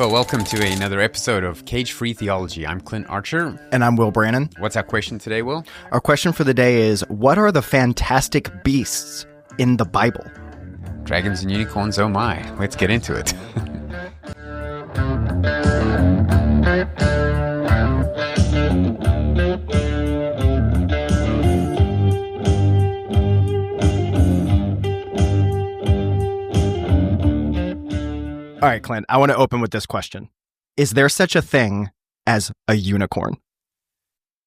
Well, welcome to another episode of Cage Free Theology. I'm Clint Archer. And I'm Will Brannon. What's our question today, Will? Our question for the day is, what are the fantastic beasts in the Bible? Dragons and unicorns, oh my. Let's get into it. All right, Clint, I want to open with this question. Is there such a thing as a unicorn?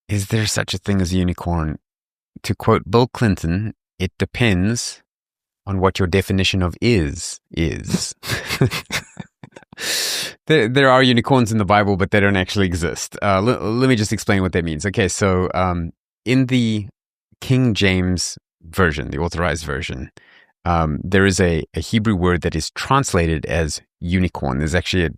Is there such a thing as a unicorn? To quote Bill Clinton, it depends on what your definition of is. There are unicorns in the Bible, but they don't actually exist. Let me just explain what that means. Okay, so in the King James version, the authorized version, there is a Hebrew word that is translated as unicorn. There's actually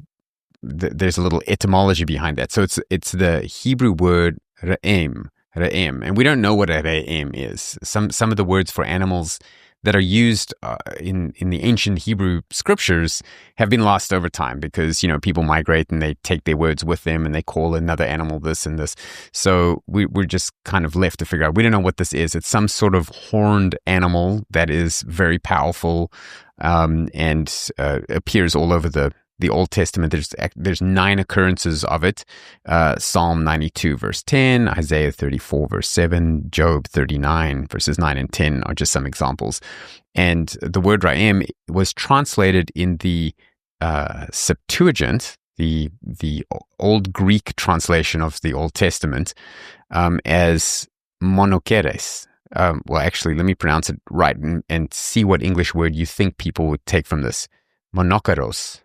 there's a little etymology behind that. So it's the Hebrew word ra'em, and we don't know what a ra'em is. Some of the words for animals that are used in the ancient Hebrew scriptures have been lost over time because, people migrate and they take their words with them and they call another animal this and this. So we're just kind of left to figure out. We don't know what this is. It's some sort of horned animal that is very powerful and appears all over the Old Testament. There's 9 occurrences of it. Psalm 92 verse 10, Isaiah 34 verse 7, Job 39 verses 9 and 10 are just some examples. And the word Ra'em was translated in the Septuagint, the Old Greek translation of the Old Testament, as monokeres. Well, actually, let me pronounce it right and see what English word you think people would take from this. Monokeros.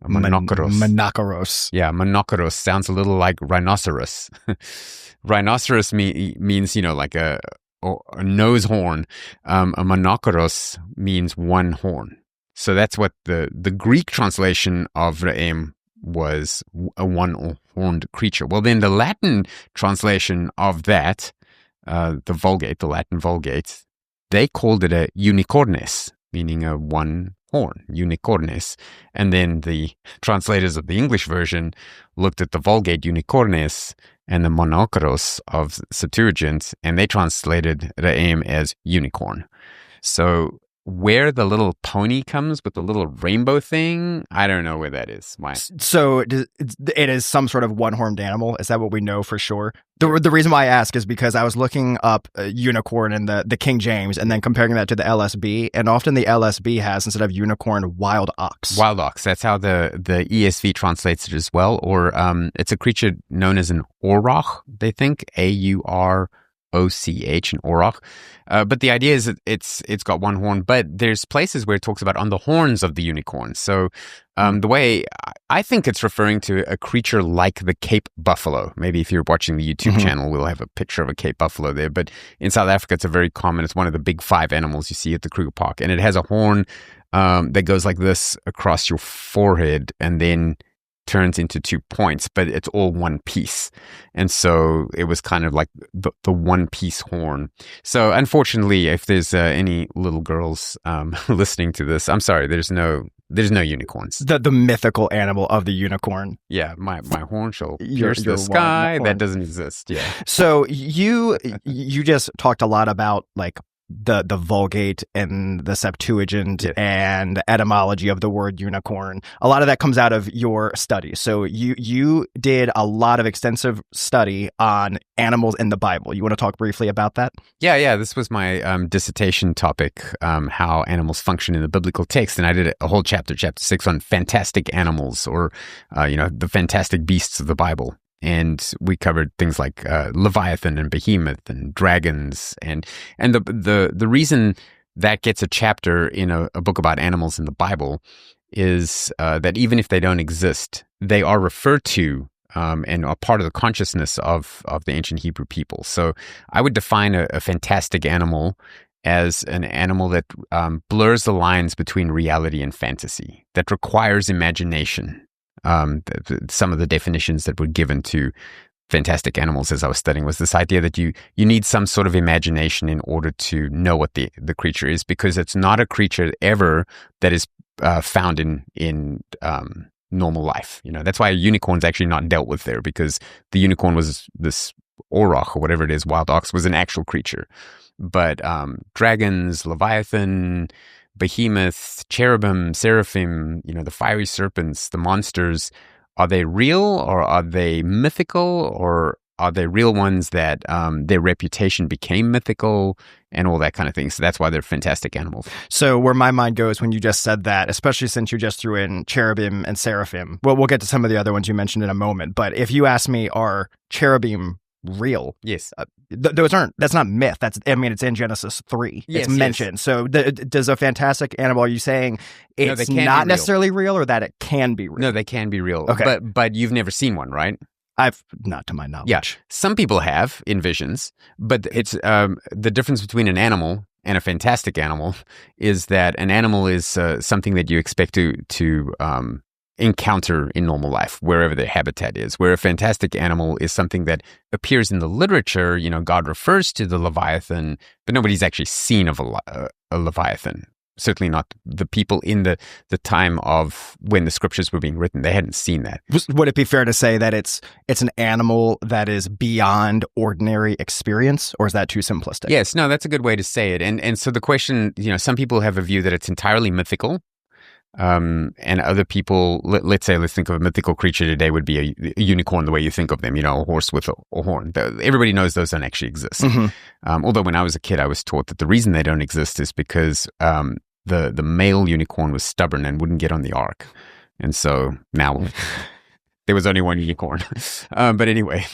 Monokeros. Yeah, monokeros sounds a little like rhinoceros. Rhinoceros means, like a nose horn. A monokeros means one horn. So that's what the Greek translation of Ra'em was, a one-horned creature. Well, then the Latin translation of that, the Latin Vulgate, they called it a unicornes, meaning a one horn, unicornes. And then the translators of the English version looked at the Vulgate unicornes and the monokeros of Septuagint, and they translated Ra'em as unicorn. So where the little pony comes with the little rainbow thing, I don't know where that is. Why? So it is some sort of one-horned animal. Is that what we know for sure? The reason why I ask is because I was looking up unicorn in the King James and then comparing that to the LSB, and often the LSB has, instead of unicorn, wild ox. Wild ox. That's how the ESV translates it as well. Or it's a creature known as an auroch, they think, AUROCH, an auroch. But the idea is that it's got one horn, but there's places where it talks about on the horns of the unicorn. So the way I think it's referring to a creature like the Cape buffalo. Maybe if you're watching the YouTube channel, we'll have a picture of a Cape buffalo there. But in South Africa, it's it's one of the big 5 animals you see at the Kruger Park. And it has a horn that goes like this across your forehead and then turns into 2 points, but it's all one piece. And so it was kind of like the one piece horn. So unfortunately, if there's any little girls listening to this, I'm sorry, there's no unicorns. The mythical animal of the unicorn. Yeah, my horn shall pierce the sky. That doesn't exist. Yeah. So you just talked a lot about like the Vulgate and the Septuagint and the etymology of the word unicorn. A lot of that comes out of your study. So you did a lot of extensive study on animals in the Bible. You want to talk briefly about that? Yeah. This was my dissertation topic, how animals function in the biblical text. And I did a whole chapter 6 on fantastic animals, or, the fantastic beasts of the Bible. And we covered things like Leviathan and Behemoth and dragons. And the reason that gets a chapter in a book about animals in the Bible is that even if they don't exist, they are referred to and are part of the consciousness of the ancient Hebrew people. So I would define a fantastic animal as an animal that blurs the lines between reality and fantasy, that requires imagination. Some of the definitions that were given to fantastic animals as I was studying was this idea that you need some sort of imagination in order to know what the creature is, because it's not a creature ever that is found in normal life. That's why a unicorn's actually not dealt with there, because the unicorn was this auroch or whatever it is, wild ox, was an actual creature. But dragons, Leviathan, Behemoth, Cherubim, Seraphim, the fiery serpents, the monsters, are they real or are they mythical, or are they real ones that their reputation became mythical and all that kind of thing? So that's why they're fantastic animals. So where my mind goes when you just said that, especially since you just threw in cherubim and seraphim, well, we'll get to some of the other ones you mentioned in a moment. But if you ask me, are cherubim real? Yes. Those aren't. That's not myth. It's in Genesis 3. Yes, it's mentioned. Yes. So does a fantastic animal, are you saying it's not necessarily real, or that it can be real? No, they can be real. Okay. But you've never seen one, right? I've not to my knowledge. Yeah, some people have in visions, but it's the difference between an animal and a fantastic animal is that an animal is something that you expect to encounter in normal life, wherever their habitat is. Where a fantastic animal is something that appears in the literature. God refers to the Leviathan, but nobody's actually seen of a Leviathan. Certainly not the people in the time of when the scriptures were being written. They hadn't seen that. Would it be fair to say that it's an animal that is beyond ordinary experience, or is that too simplistic? Yes, no, that's a good way to say it. And so the question, some people have a view that it's entirely mythical. And other people, let's think of a mythical creature today would be a unicorn, the way you think of them, a horse with a horn. Everybody knows those don't actually exist. Mm-hmm. Although when I was a kid, I was taught that the reason they don't exist is because the male unicorn was stubborn and wouldn't get on the ark. And so now there was only one unicorn. But anyway,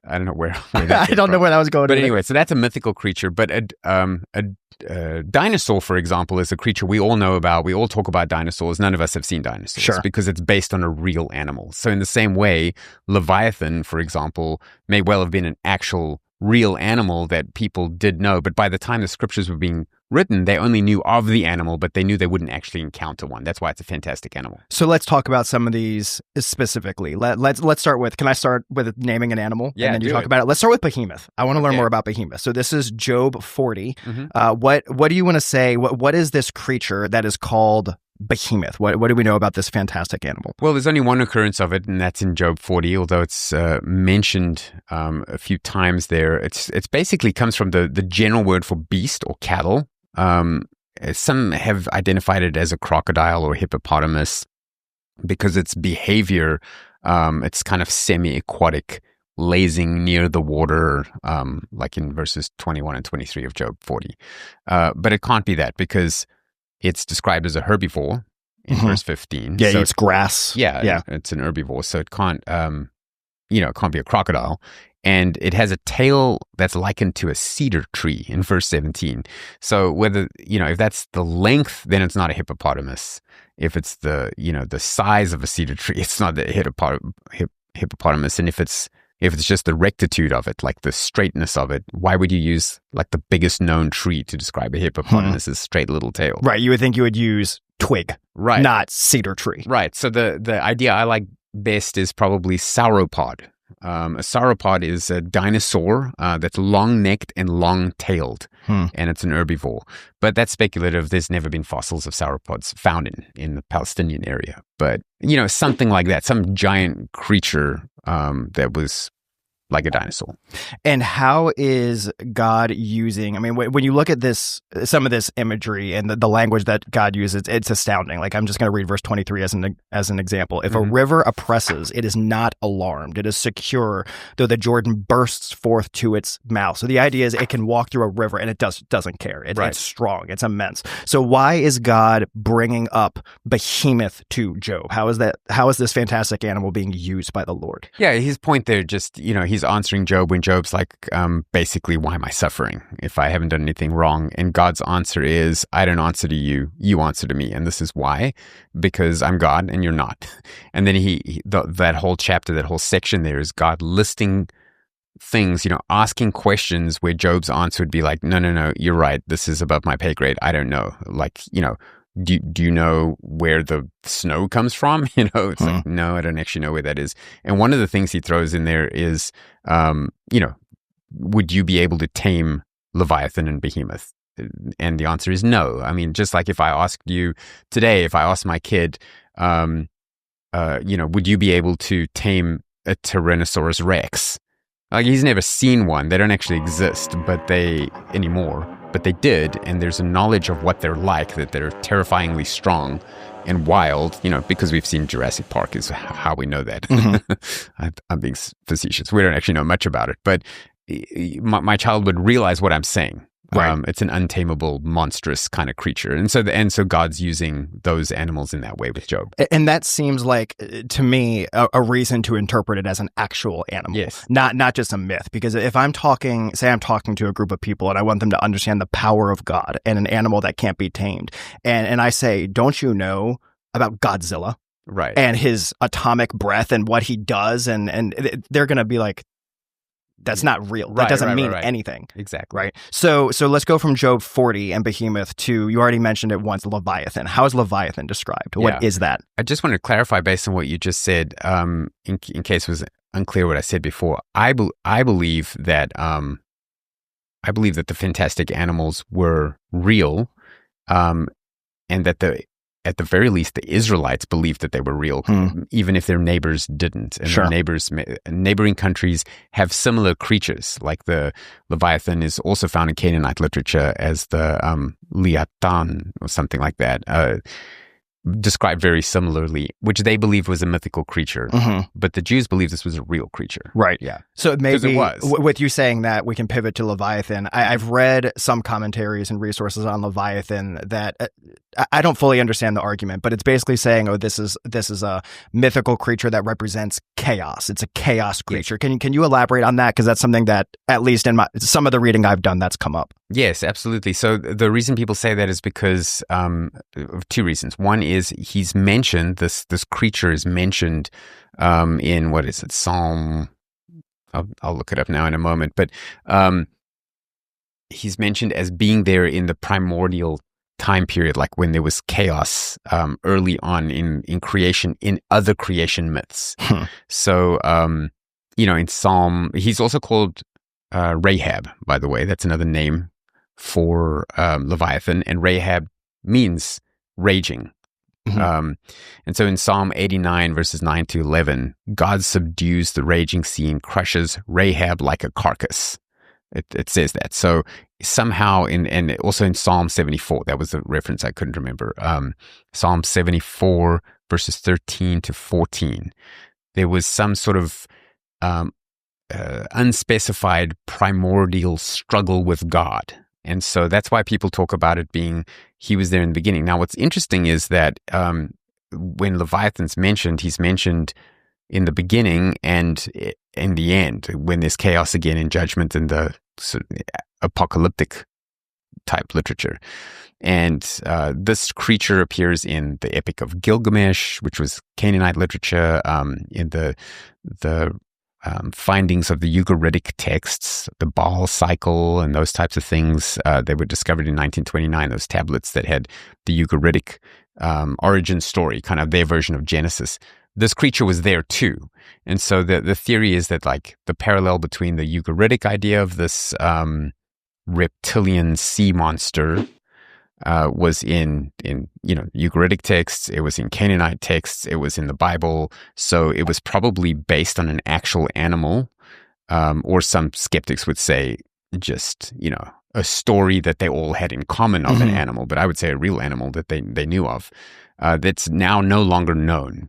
I don't know where I don't know where that was going. But anyway, so that's a mythical creature. But a dinosaur, for example, is a creature we all know about. We all talk about dinosaurs. None of us have seen dinosaurs. Sure. Because it's based on a real animal. So in the same way, Leviathan, for example, may well have been an actual real animal that people did know. But by the time the scriptures were being written, they only knew of the animal, but they knew they wouldn't actually encounter one. That's why it's a fantastic animal. So let's talk about some of these specifically. Let's start with, can I start with naming an animal? Yeah, and then you talk about it. Let's start with Behemoth. I want to learn more about Behemoth. So this is Job 40. Mm-hmm. What do you want to say? What is this creature that is called Behemoth? What do we know about this fantastic animal? Well, there's only one occurrence of it, and that's in Job 40, although it's mentioned a few times there. It's basically comes from the general word for beast or cattle. Some have identified it as a crocodile or hippopotamus because its behavior, it's kind of semi-aquatic, lazing near the water, like in verses 21 and 23 of Job 40. But it can't be that because it's described as a herbivore in verse 15. Yeah, so it's grass. Yeah, it's an herbivore, so it can't, it can't be a crocodile. And it has a tail that's likened to a cedar tree in verse 17. So whether, if that's the length, then it's not a hippopotamus. If it's the size of a cedar tree, it's not the hippopotamus. And if it's just the rectitude of it, like the straightness of it, why would you use like the biggest known tree to describe a hippopotamus's straight little tail? Right. You would think you would use twig, right? Not cedar tree. Right. So the idea I like best is probably sauropod. A sauropod is a dinosaur that's long-necked and long-tailed, and it's an herbivore. But that's speculative. There's never been fossils of sauropods found in the Palestinian area. But, something like that, some giant creature that was like a dinosaur. And how is God using, when you look at this, some of this imagery and the language that God uses, it's astounding. Like, I'm just going to read verse 23 as an example. If a river oppresses, it is not alarmed. It is secure, though the Jordan bursts forth to its mouth. So the idea is it can walk through a river and it doesn't care. It's strong. It's immense. So why is God bringing up Behemoth to Job? How is this fantastic animal being used by the Lord? Yeah, his point there just, he's answering Job when Job's like, basically, why am I suffering if I haven't done anything wrong? And God's answer is, I don't answer to you, you answer to me. And this is why, because I'm God and you're not. And then that whole chapter, that whole section there is God listing things, asking questions where Job's answer would be like, no, you're right. This is above my pay grade. I don't know. Like, do you know where the snow comes from? It's like, no, I don't actually know where that is. And one of the things he throws in there is, would you be able to tame Leviathan and Behemoth? And the answer is no. Just like if I asked you today, if I asked my kid, would you be able to tame a Tyrannosaurus Rex? Like, he's never seen one. They don't actually exist, but they did, and there's a knowledge of what they're like, that they're terrifyingly strong and wild, because we've seen Jurassic Park is how we know that. Mm-hmm. I'm being facetious. We don't actually know much about it, but my child would realize what I'm saying. Right. It's an untamable, monstrous kind of creature. And so God's using those animals in that way with Job. And that seems like, to me, a reason to interpret it as an actual animal. Yes. Not just a myth. Because if I'm talking to a group of people and I want them to understand the power of God and an animal that can't be tamed, and I say, don't you know about Godzilla? Right. And his atomic breath and what he does, and they're going to be like, that's not real. That doesn't mean anything. Exactly. Right. So let's go from Job 40 and Behemoth to, you already mentioned it once, Leviathan. How is Leviathan described? What is that? I just want to clarify based on what you just said, in case it was unclear what I said before. I believe that the fantastic animals were real, and that at the very least, the Israelites believed that they were real, even if their neighbors didn't. And their neighboring countries have similar creatures, like the Leviathan is also found in Canaanite literature as the Leviathan or something like that, described very similarly, which they believed was a mythical creature. Mm-hmm. But the Jews believed this was a real creature. Right. Yeah. So maybe it was. With you saying that, we can pivot to Leviathan. I've read some commentaries and resources on Leviathan that I don't fully understand the argument, but it's basically saying, this is a mythical creature that represents chaos. It's a chaos creature. Yes. Can you elaborate on that? Because that's something that, at least in some of the reading I've done, that's come up. Yes, absolutely. So the reason people say that is because of two reasons. One is he's mentioned, this creature is mentioned in, what is it, Psalm, I'll look it up now in a moment, but he's mentioned as being there in the primordial time period, like when there was chaos early on in creation, in other creation myths. So, in Psalm, he's also called Rahab, by the way. That's another name for Leviathan, and Rahab means raging. Mm-hmm. And so in Psalm 89, verses 9 to 11, God subdues the raging sea and crushes Rahab like a carcass. It says that. So somehow, and also in Psalm 74, that was a reference I couldn't remember. Psalm 74, verses 13 to 14, there was some sort of unspecified primordial struggle with God. And so that's why people talk about it being, he was there in the beginning. Now, what's interesting is that when Leviathan's mentioned, he's mentioned in the beginning and in the end, when there's chaos again in judgment and the sort of apocalyptic type literature. And this creature appears in the Epic of Gilgamesh, which was Canaanite literature, in the findings of the Ugaritic texts, the Baal cycle and those types of things. They were discovered in 1929, those tablets that had the Ugaritic origin story, kind of their version of Genesis. This creature was there too. And so the theory is that, like, the parallel between the Ugaritic idea of this reptilian sea monster was in Ugaritic texts, it was in Canaanite texts, it was in the Bible. So it was probably based on an actual animal, or some skeptics would say just, a story that they all had in common of an animal, but I would say a real animal that they knew of, that's now no longer known.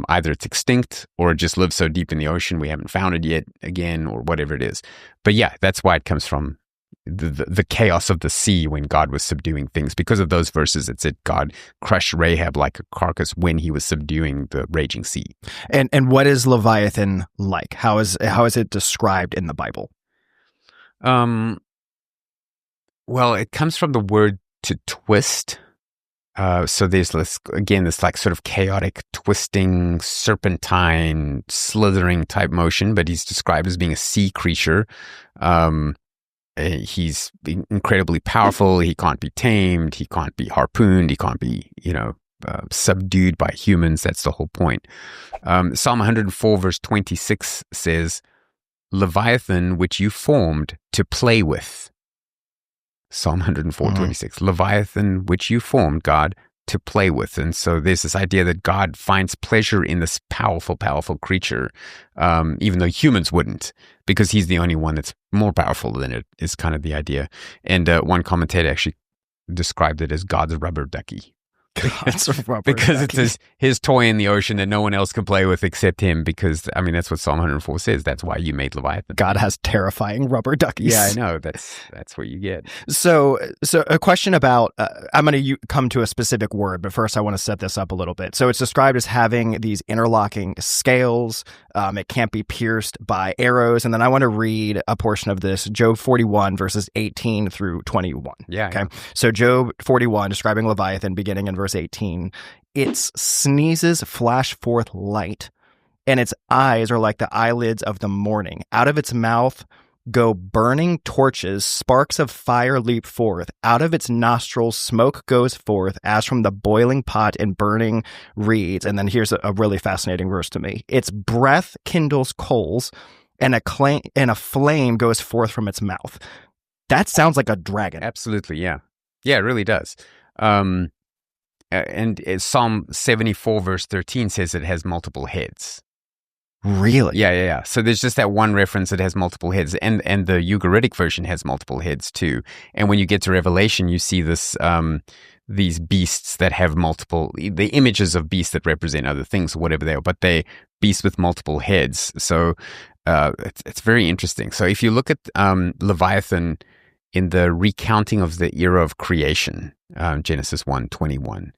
Either it's extinct or it just lives so deep in the ocean we haven't found it yet again, or whatever it is. But yeah, that's why it comes from the chaos of the sea when God was subduing things. Because of those verses, it said God crushed Rahab like a carcass when he was subduing the raging sea. And what is Leviathan like? How is it described in the Bible? Well, it comes from the word to twist. So there's this like sort of chaotic, twisting, serpentine, slithering type motion, but he's described as being a sea creature. He's incredibly powerful. He can't be tamed. He can't be harpooned. He can't be, subdued by humans. That's the whole point. Psalm 104 verse 26 says, Leviathan, which you formed to play with. Psalm 104, 26. Leviathan, which you formed, God, to play with. And so there's this idea that God finds pleasure in this powerful, powerful creature, even though humans wouldn't, because he's the only one that's more powerful than it, is kind of the idea. And one commentator actually described it as God's rubber ducky. Because it's his toy in the ocean that no one else can play with except him, because, I mean, that's what Psalm 104 says. That's why you made Leviathan. God has terrifying rubber duckies. Yeah, I know. That's what you get. So a question about, I'm going to come to a specific word, but first I want to set this up a little bit. So it's described as having these interlocking scales. It can't be pierced by arrows. And then I want to read a portion of this, Job 41, verses 18 through 21. Yeah. Okay. Yeah. So Job 41, describing Leviathan, beginning in verse 18, its sneezes flash forth light, and its eyes are like the eyelids of the morning. Out of its mouth go burning torches, sparks of fire leap forth. Out of its nostrils smoke goes forth as from the boiling pot and burning reeds. And then here's a really fascinating verse to me. Its breath kindles coals, and a flame goes forth from its mouth. That sounds like a dragon. Absolutely, yeah. Yeah, it really does. And Psalm 74 verse 13 says it has multiple heads. Really? Yeah. So there's just that one reference that has multiple heads, and the Ugaritic version has multiple heads too. And when you get to Revelation, you see this these beasts that have the images of beasts that represent other things or whatever they are, but they beasts with multiple heads. So it's very interesting. So if you look at Leviathan in the recounting of the era of creation, Genesis 1:21,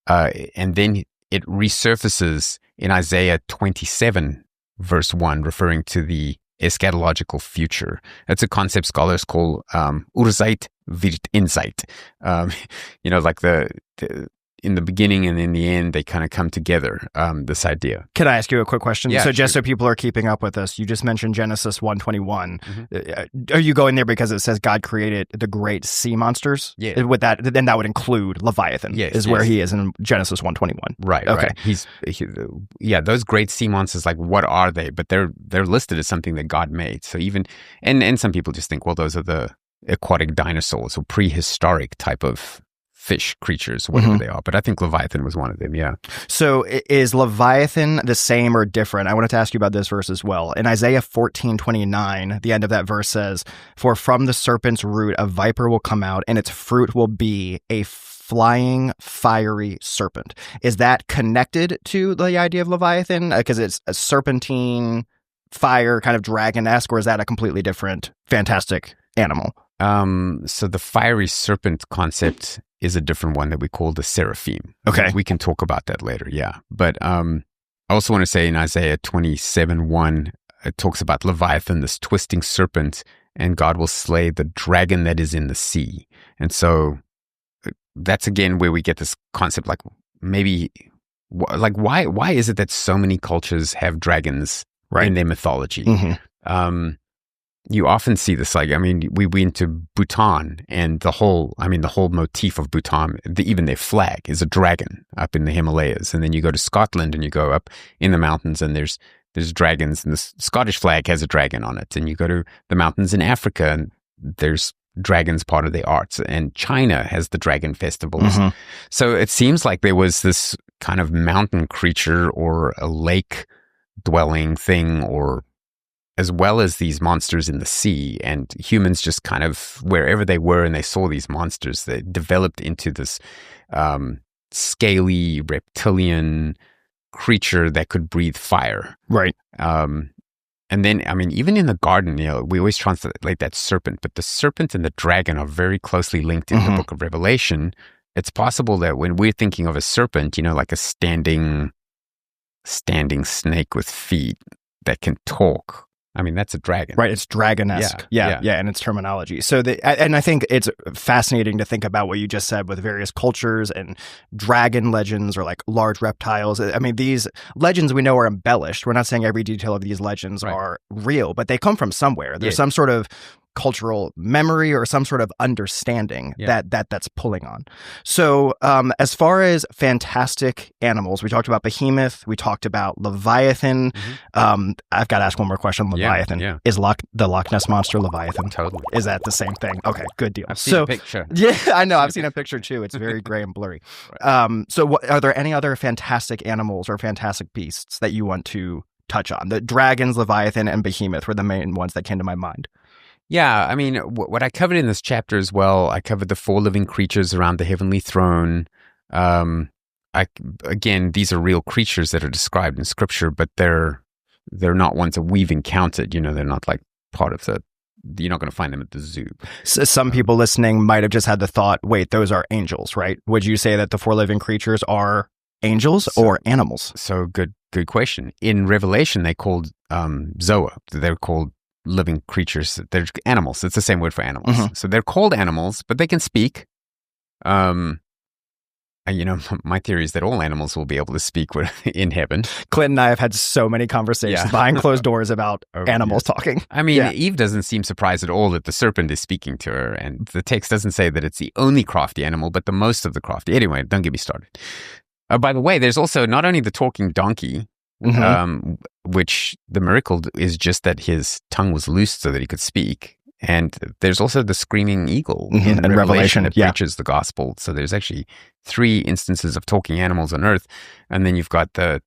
and then it resurfaces in Isaiah 27 verse 1, referring to the eschatological future. That's a concept scholars call Urzeit wird Insight. Like the in the beginning and in the end, they kind of come together, this idea. Can I ask you a quick question? Yeah, so just sure. so people are keeping up with us, you just mentioned Genesis 1:21. Mm-hmm. Are you going there because it saes God created the great sea monsters? Yeah. With that, then that would include Leviathan, where he is in Genesis 1:21. Right, okay. Right. Those great sea monsters, like, what are they? But they're listed as something that God made. So even, and some people just think, well, those are the aquatic dinosaurs or prehistoric type of fish creatures, whatever they are. But I think Leviathan was one of them, yeah. So is Leviathan the same or different? I wanted to ask you about this verse as well. In Isaiah 14:29, the end of that verse says, "For from the serpent's root a viper will come out, and its fruit will be a flying, fiery serpent." Is that connected to the idea of Leviathan? Because it's a serpentine, fire, kind of dragon-esque, or is that a completely different, fantastic animal? So the fiery serpent concept is a different one that we call the Seraphim. Okay. We can talk about that later, yeah. But I also want to say in Isaiah 27:1, it talks about Leviathan, this twisting serpent, and God will slay the dragon that is in the sea. And so that's again where we get this concept, like, maybe, like, why is it that so many cultures have dragons in their mythology? Mm-hmm. You often see this, like, I mean, we went to Bhutan, and the whole motif of Bhutan, even their flag is a dragon up in the Himalayas. And then you go to Scotland and you go up in the mountains and there's dragons, and the Scottish flag has a dragon on it. And you go to the mountains in Africa and there's dragons part of the arts. And China has the dragon festivals. Mm-hmm. So it seems like there was this kind of mountain creature or a lake dwelling thing, or as well as these monsters in the sea, and humans just kind of, wherever they were and they saw these monsters, they developed into this scaly reptilian creature that could breathe fire. Right. And then, I mean, even in the garden, we always translate that serpent, but the serpent and the dragon are very closely linked in the book of Revelation. It's possible that when we're thinking of a serpent, like a standing snake with feet that can talk, I mean, that's a dragon. Right, it's dragon-esque. Yeah, and its terminology. So, and I think it's fascinating to think about what you just said with various cultures and dragon legends or like large reptiles. I mean, these legends we know are embellished. We're not saying every detail of these legends are real, but they come from somewhere. There's some sort of cultural memory or some sort of understanding that's pulling on. So as far as fantastic animals, we talked about Behemoth, we talked about Leviathan. I've got to ask one more question on Leviathan. Is the Loch Ness Monster Leviathan? Totally. Is that the same thing? Okay, good deal. I've seen a picture. Yeah, I know. I've seen a picture too. It's very gray and blurry. So are there any other fantastic animals or fantastic beasts that you want to touch on? The dragons, Leviathan, and Behemoth were the main ones that came to my mind. Yeah, I mean, what I covered in this chapter as well, I covered the 4 living creatures around the heavenly throne. Again, these are real creatures that are described in Scripture, but they're not ones that we've encountered. They're not like part of you're not going to find them at the zoo. So some people listening might have just had the thought, wait, those are angels, right? Would you say that the 4 living creatures are angels or animals? So good question. In Revelation, they called Zoa. They're called living creatures. They're animals. It's the same word for animals. So they're called animals, but they can speak. My theory is that all animals will be able to speak in heaven. Clint and I have had so many conversations behind closed doors about animals talking. I mean, Eve doesn't seem surprised at all that the serpent is speaking to her, and the text doesn't say that it's the only crafty animal, but the most of the crafty. Anyway, don't get me started. By the way, there's also not only the talking donkey, which the miracle is just that his tongue was loosed so that he could speak. And there's also the screaming eagle in Revelation that preaches the gospel. So there's actually 3 instances of talking animals on earth. And then you've got the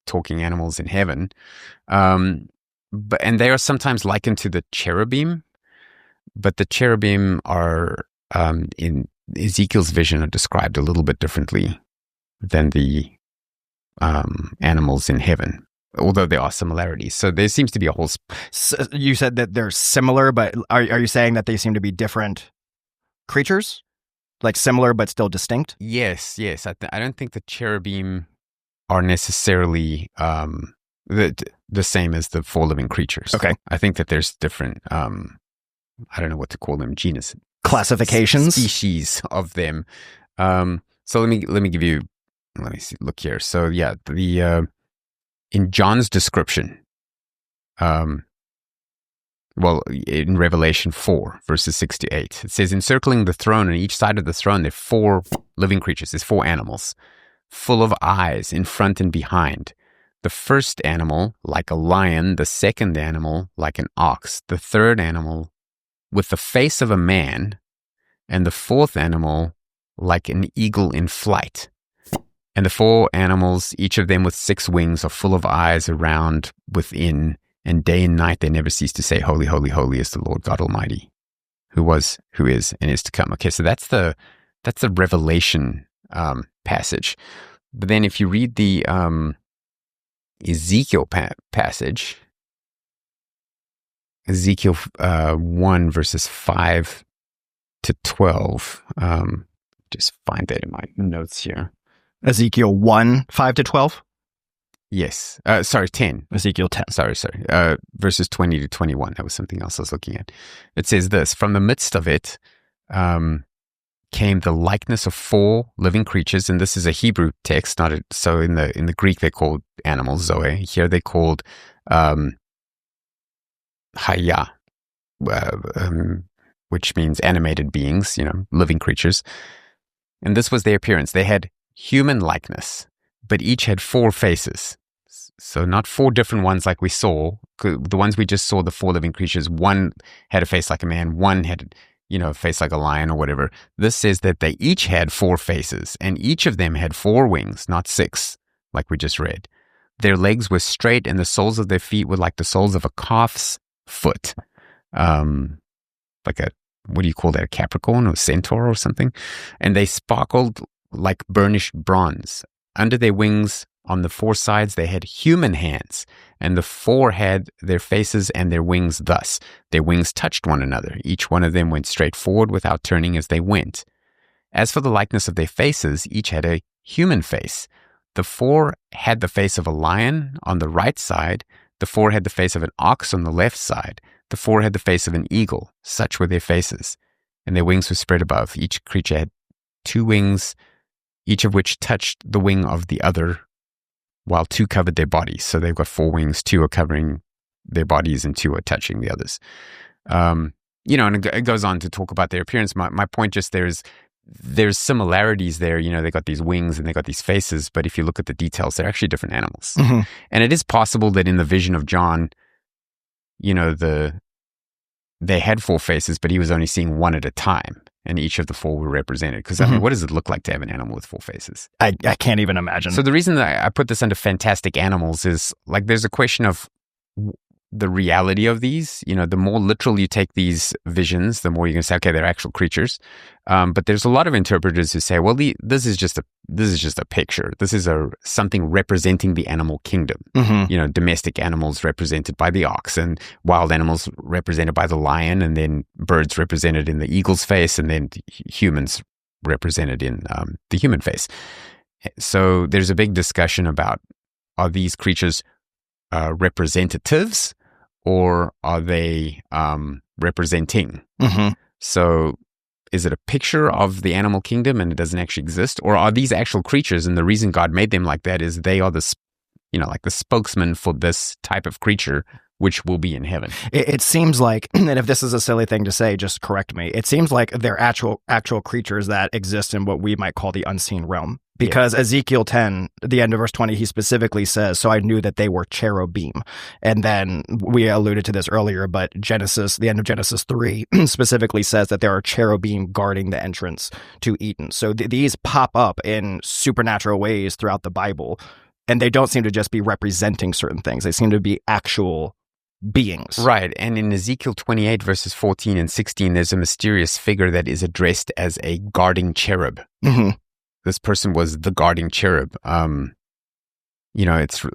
talking animals in heaven. And they are sometimes likened to the cherubim. But the cherubim are, in Ezekiel's vision, are described a little bit differently than the animals in heaven, although there are similarities. So there seems to be a whole... So you said that they're similar, but are you saying that they seem to be different creatures? Like similar but still distinct? Yes. I don't think the cherubim are necessarily the same as the 4 living creatures. Okay. I think that there's different, I don't know what to call them, genus. Classifications? Species of them. So let me give you... Let me see. Look here. So in John's description, in Revelation 4, verses 6 to 8, it says, encircling the throne on each side of the throne, there are 4 living creatures. There's 4 animals, full of eyes in front and behind. The first animal like a lion, the second animal like an ox, the third animal with the face of a man, and the 4th animal like an eagle in flight. And the 4 animals, each of them with 6 wings, are full of eyes around within, and day and night they never cease to say, Holy, holy, holy is the Lord God Almighty, who was, who is, and is to come. Okay, so that's the Revelation passage. But then if you read the Ezekiel passage, Ezekiel 1 verses 5 to 12, just find that in my notes here. Ezekiel 1, 5 to 12? Yes. 10. Ezekiel 10. Sorry. Verses 20 to 21. That was something else I was looking at. It says this, from the midst of it came the likeness of 4 living creatures, and this is a Hebrew text, so in the Greek they're called animals, Zoe. Here they're called Haya, which means animated beings, living creatures. And this was their appearance. They had human likeness, but each had 4 faces. So not 4 different ones like we saw. The ones we just saw, the 4 living creatures, one had a face like a man, one had, a face like a lion or whatever. This says that they each had 4 faces, and each of them had 4 wings, not 6, like we just read. Their legs were straight, and the soles of their feet were like the soles of a calf's foot. Like what do you call that? A capricorn or centaur or something? And they sparkled like burnished bronze. Under their wings, on the 4 sides, they had human hands, and the 4 had their faces and their wings thus. Their wings touched one another. Each one of them went straight forward without turning as they went. As for the likeness of their faces, each had a human face. The 4 had the face of a lion on the right side. The 4 had the face of an ox on the left side. The 4 had the face of an eagle. Such were their faces. And their wings were spread above. Each creature had 2 wings, each of which touched the wing of the other, while 2 covered their bodies. So they've got 4 wings, 2 are covering their bodies and 2 are touching the others. and it goes on to talk about their appearance. My point just there's similarities there. They got these wings and they got these faces, but if you look at the details, they're actually different animals. Mm-hmm. And it is possible that in the vision of John, they had 4 faces, but he was only seeing one at a time, and each of the 4 were represented. Because what does it look like to have an animal with 4 faces? I can't even imagine. So the reason that I put this under fantastic animals is there's a question of the reality of these. The more literal you take these visions, the more you can say, okay, they're actual creatures. But there's a lot of interpreters who say, well, this is just a picture. This is something representing the animal kingdom. Mm-hmm. Domestic animals represented by the ox, and wild animals represented by the lion, and then birds represented in the eagle's face, and then humans represented in the human face. So there's a big discussion about, are these creatures representatives, or are they representing? Mm-hmm. So is it a picture of the animal kingdom and it doesn't actually exist? Or are these actual creatures, and the reason God made them like that is they are the spokesman for this type of creature, which will be in heaven? It seems like, and if this is a silly thing to say, just correct me, it seems like they're actual creatures that exist in what we might call the unseen realm. Because Ezekiel 10, the end of verse 20, he specifically says, so I knew that they were cherubim. And then we alluded to this earlier, but the end of Genesis 3 specifically says that there are cherubim guarding the entrance to Eden. So these pop up in supernatural ways throughout the Bible, and they don't seem to just be representing certain things. They seem to be actual beings. Right. And in Ezekiel 28, verses 14 and 16, there's a mysterious figure that is addressed as a guarding cherub. Mm-hmm. This person was the guarding cherub. It's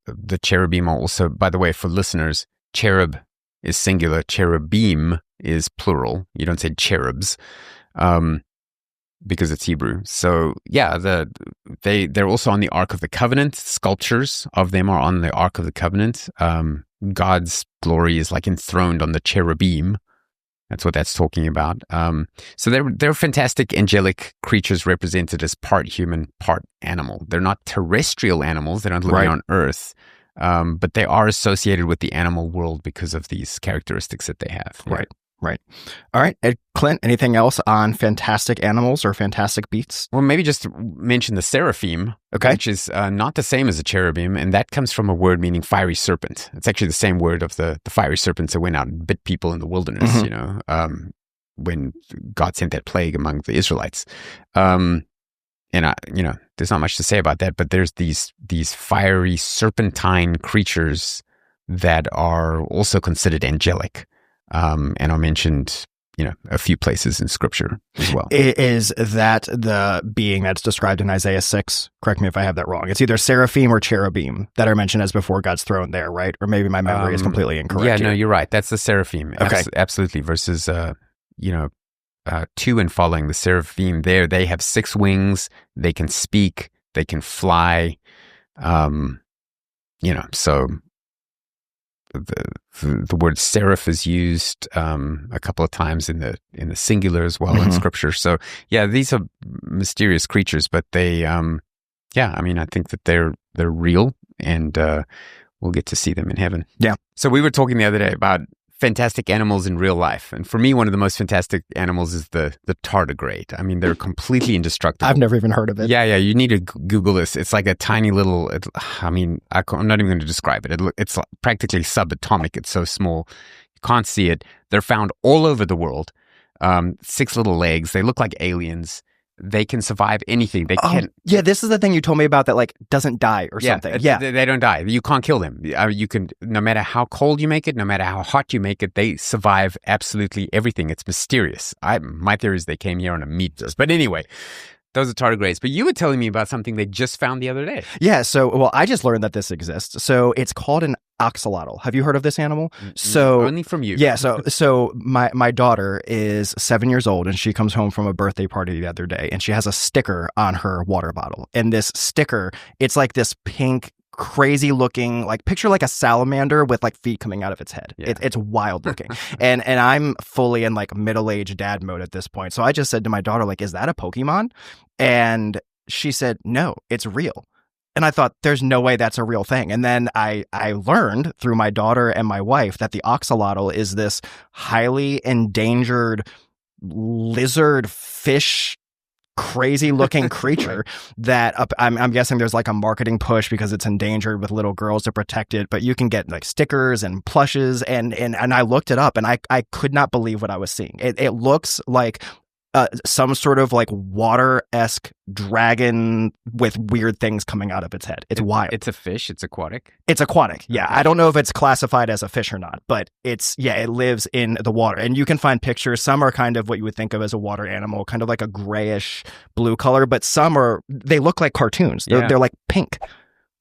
the cherubim are also, by the way, for listeners, cherub is singular, cherubim is plural. You don't say cherubs because it's Hebrew. So yeah, they're also on the Ark of the Covenant. Sculptures of them are on the Ark of the Covenant. God's glory is enthroned on the cherubim. That's what that's talking about. So they're fantastic angelic creatures represented as part human, part animal. They're not terrestrial animals. They're not living on Earth, but they are associated with the animal world because of these characteristics that they have. Right. All right. Clint, anything else on fantastic animals or fantastic beasts? Well, maybe just mention the Seraphim, which is not the same as a cherubim, and that comes from a word meaning fiery serpent. It's actually the same word of the fiery serpents that went out and bit people in the wilderness, mm-hmm. When God sent that plague among the Israelites. And there's not much to say about that, but there's these fiery serpentine creatures that are also considered angelic. And are mentioned, a few places in Scripture as well. Is that the being that's described in Isaiah 6? Correct me if I have that wrong. It's either seraphim or cherubim that are mentioned as before God's throne there, right? Or maybe my memory is completely incorrect. Yeah, no, you're right. That's the seraphim. Okay. Absolutely. Versus, 2 and following, the seraphim there, they have 6 wings. They can speak. They can fly. So the word seraph is used a couple of times in the singular as well, mm-hmm. in Scripture. So yeah, these are mysterious creatures, but they I think that they're real, and we'll get to see them in heaven. Yeah. So we were talking the other day about fantastic animals in real life, and for me, one of the most fantastic animals is the tardigrade. I mean, they're completely indestructible. I've never even heard of it. Yeah, you need to Google this. It's like a tiny little. I'm not even going to describe it. It's practically subatomic. It's so small, you can't see it. They're found all over the world. 6 little legs. They look like aliens. They can survive anything. They can. Yeah, this is the thing you told me about that doesn't die or something. Yeah, they don't die. You can't kill them. You can, no matter how cold you make it, no matter how hot you make it, they survive absolutely everything. It's mysterious. My theory is they came here on a meat list. But anyway, those are tardigrades. But you were telling me about something they just found the other day. Yeah, I just learned that this exists. So it's called an axolotl. Have you heard of this animal? So only from you. Yeah, so my daughter is 7 years old, and she comes home from a birthday party the other day, and she has a sticker on her water bottle. And this sticker, it's like this pink, crazy looking, picture like a salamander with feet coming out of its head. Yeah. It's wild looking. and I'm fully in middle-aged dad mode at this point. So I just said to my daughter, is that a Pokemon? And she said, no, it's real. And I thought, there's no way that's a real thing. And then I learned through my daughter and my wife that the axolotl is this highly endangered lizard fish, crazy looking creature that I'm guessing there's like a marketing push because it's endangered with little girls to protect it. But you can get like stickers and plushes. And I looked it up and I could not believe what I was seeing. It looks like some sort of like water-esque dragon with weird things coming out of its head. It's wild. It's a fish. It's aquatic. It's aquatic. Yeah. I don't know if it's classified as a fish or not, but it lives in the water. And you can find pictures. Some are kind of what you would think of as a water animal, kind of like a grayish blue color, but they look like cartoons. They're like pink.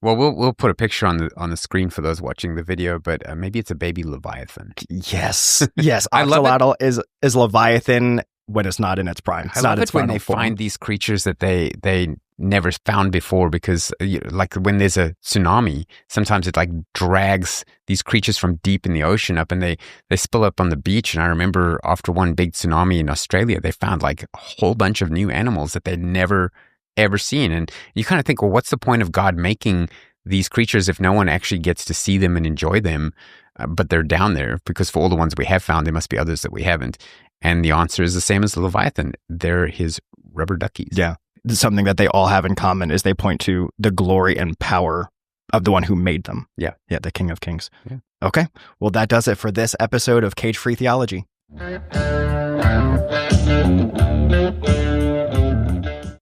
Well, we'll put a picture on the screen for those watching the video, but maybe it's a baby Leviathan. Yes. Axolotl is Leviathan when it's not in its prime. It's I not love its it when final they form. find these creatures that they never found before, because like when there's a tsunami, sometimes it like drags these creatures from deep in the ocean up, and they spill up on the beach. And I remember after one big tsunami in Australia, they found like a whole bunch of new animals that they'd never ever seen. And you kind of think, well, what's the point of God making these creatures if no one actually gets to see them and enjoy them? But they're down there, because for all the ones we have found, there must be others that we haven't. And the answer is the same as the Leviathan. They're his rubber duckies. Yeah. Something that they all have in common is they point to the glory and power of the one who made them. Yeah. Yeah, the King of Kings. Yeah. Okay. Well, that does it for this episode of Cage Free Theology.